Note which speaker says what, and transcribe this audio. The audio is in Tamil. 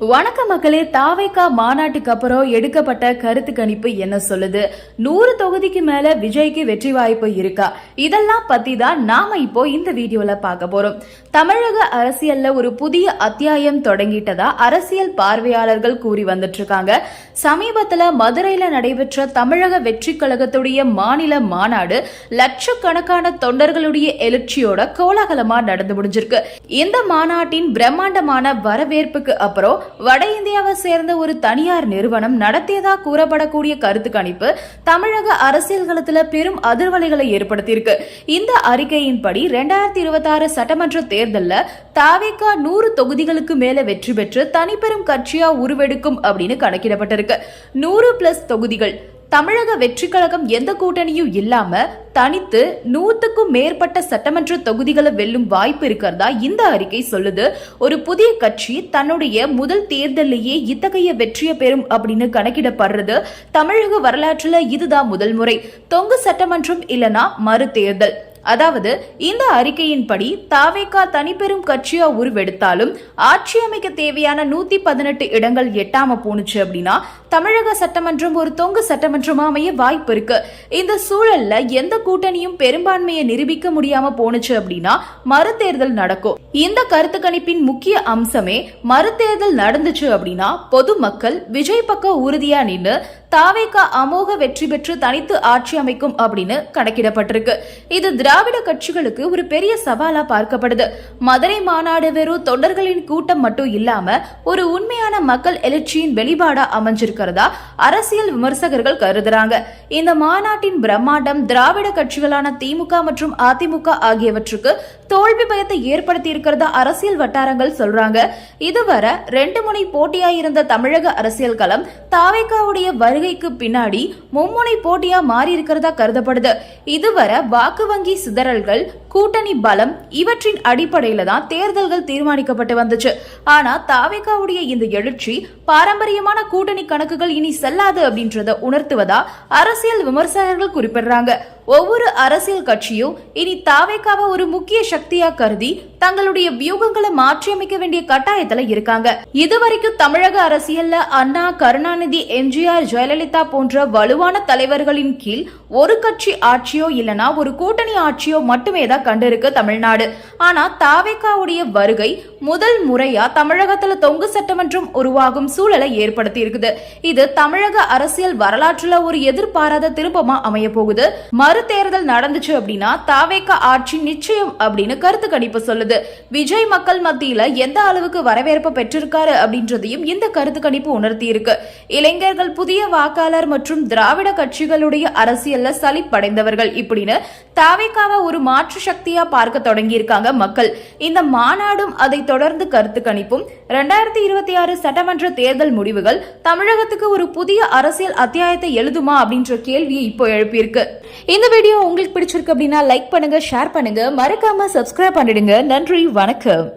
Speaker 1: வணக்க மக்களே, தாவேகா மாநாட்டுக்கு அப்புறம் எடுக்கப்பட்ட கருத்து கணிப்பு என்ன சொல்லுது? 100 தொகுதிக்கு மேல விஜய்க்கு வெற்றி வாய்ப்பு இருக்கா? இதெல்லாம் பத்தி தான் நாம இப்போ இந்த வீடியோல பார்க்க போறோம். தமிழக அரசியல்ல ஒரு புதிய அத்தியாயம் தொடங்கிட்டதா அரசியல் பார்வையாளர்கள் கூறி வந்துட்டு இருக்காங்க. சமீபத்துல மதுரையில நடைபெற்ற தமிழக வெற்றி கழகத்துடைய மாநில மாநாடு லட்சக்கணக்கான தொண்டர்களுடைய எழுச்சியோட கோலாகலமா நடந்து முடிஞ்சிருக்கு. இந்த மாநாட்டின் பிரம்மாண்டமான வரவேற்புக்கு அப்புறம் வட இந்தியாவை சேர்ந்த ஒரு தனியார் நிறுவனம் நடத்தியதா கூறப்படக்கூடிய கருத்து கணிப்பு தமிழக அரசியல் களத்துல பெரும் அதிர்வலைகளை ஏற்படுத்தியிருக்கு. இந்த அறிக்கையின்படி 2026 சட்டமன்ற தேர்தல்ல தாவேகா 100 தொகுதிகளுக்கு மேல வெற்றி பெற்று தனிப்பெரும் கட்சியா உருவெடுக்கும் அப்படின்னு கணக்கிடப்பட்டிருக்கு. 100+ தொகுதிகள். தமிழக வெற்றி கழகம் எந்த கூட்டணியும் இல்லாம தனித்து 100க்கும் மேற்பட்ட சட்டமன்ற தொகுதிகளை வெல்லும் வாய்ப்பு இருக்கிறதா இந்த அறிக்கை சொல்லுது. ஒரு புதிய கட்சி தன்னுடைய முதல் தேர்தலிலேயே இத்தகைய வெற்றியை பெறும் அப்படின்னு கணக்கிடப்படுறது தமிழக வரலாற்றுல இதுதான் முதல் முறை. தொங்கு சட்டமன்றம் இல்லனா மறு தேர்தல். அதாவது இந்த அறிக்கையின்படி தாவேகா தனிப்பெரும் கட்சியா உருவெடுத்தாலும் ஆட்சி அமைக்க தேவையான 118 இடங்கள் எட்டாம போனுச்சு அப்படின்னா தமிழக சட்டமன்றம் ஒரு தொங்கு சட்டமன்றமா அமைய வாய்ப்பு இருக்கு. இந்த சூழல்ல எந்த கூட்டணியும் பெரும்பான்மையை நிரூபிக்க முடியாம போனுச்சு அப்படின்னா மறுதேர்தல் நடக்கும். இந்த கருத்து கணிப்பின் முக்கிய அம்சமே மறுதேர்தல் நடந்துச்சு அப்படின்னா பொதுமக்கள் விஜய் பக்கம் உறுதியா நின்று தாவேகா அமோக வெற்றி பெற்று தனித்து ஆட்சி அமைக்கும் அப்படின்னு கணக்கிடப்பட்டிருக்கு. இது திராவிட கட்சிகளுக்கு ஒரு பெரிய சவாலா பார்க்கப்படுது. மதுரை மாநாடு வெறும் தொண்டர்களின் கூட்டம் மட்டும் இல்லாம ஒரு உண்மையான மக்கள் எழுச்சியின் வெளிப்பாடா அமைஞ்சிருக்கிறதா அரசியல் விமர்சகர்கள் கருதுறாங்க. இந்த மாநாட்டின் பிரம்மாண்டம் திராவிட கட்சிகளான திமுக மற்றும் அதிமுக ஆகியவற்றுக்கு தோல்வி பயத்தை ஏற்படுத்தி இருக்கிறதா அரசியல் வட்டாரங்கள் சொல்றாங்க. இதுவரை 2 முனை போட்டியாயிருந்த தமிழக அரசியல் களம் தாவேகாவுடைய வருகைக்கு பின்னாடி மும்முனை போட்டியா மாறி இருக்கிறதா கருதப்படுது. இதுவரை வாக்கு வங்கி சிதறல்கள், கூட்டணி பலம் இவற்றின் அடிப்படையில தான் தேர்தல்கள் தீர்மானிக்கப்பட்டு வந்துச்சு. ஆனா தாவேகாவுடைய இந்த எழுச்சி பாரம்பரியமான கூட்டணி கணக்குகள் இனி செல்லாது அப்படின்றத உணர்த்துவதா அரசியல் விமர்சகர்கள் குறிப்பிடுறாங்க. ஒவ்வொரு அரசியல் கட்சியும் இனி தாவேகாவை ஒரு முக்கிய சக்தியா கருதி தங்களுடைய வியூகங்களை மாற்றியமைக்க வேண்டிய கட்டாயத்துல இருக்காங்க. இதுவரைக்கும் தமிழக அரசியல்ல அண்ணா, கருணாநிதி, எம்ஜிஆர், ஜெயலலிதா போன்ற வலுவான தலைவர்களின் கீழ் ஒரு கட்சி ஆட்சியோ இல்லனா ஒரு கூட்டணி ஆட்சியோ மட்டுமே தான் கண்டிருக்கு தமிழ்நாடு. ஆனா தாவேகாவுடைய வருகை முதல் முறையா தமிழகத்துல தொங்கு சட்டமன்றம் உருவாகும் சூழலை ஏற்படுத்தி இருக்குது. இது தமிழக அரசியல் வரலாற்றுல ஒரு எதிர்பாராத திருப்பமா அமைய போகுது. மறு தேர்தல் நடந்துச்சு அப்படின்னா தாவேகா ஆட்சி நிச்சயம் அப்படின்னு கருத்து கணிப்பு சொல்லுது. விஜய் மக்கள் மத்தியில எந்த அளவுக்கு வரவேற்பு பெற்றிருக்காரு அப்படின்றதையும் இந்த கருத்து கணிப்பு உணர்த்தி இருக்கு. இளைஞர்கள், புதிய வாக்காளர் மற்றும் திராவிட கட்சிகளுடைய அரசியல்ல சலிப்படைந்தவர்கள் இப்படின்னு தாவேகாவை ஒரு மாற்று சக்தியா பார்க்க தொடங்கி இருக்காங்க மக்கள். இந்த மாநாடும் அதை தொடர்ந்து கருத்து கணிப்பும் 2026 சட்டமன்ற தேர்தல் முடிவுகள் தமிழகத்துக்கு ஒரு புதிய அரசியல் அத்தியாயத்தை எழுதுமா அப்படின்ற கேள்வியை இப்போ எழுப்பியிருக்கு. இந்த வீடியோ உங்களுக்கு பிடிச்சிருக்கு அப்படின்னா லைக் பண்ணுங்க, ஷேர் பண்ணுங்க, மறக்காம சப்ஸ்கிரைப் பண்ணிடுங்க. நன்றி, வணக்கம்.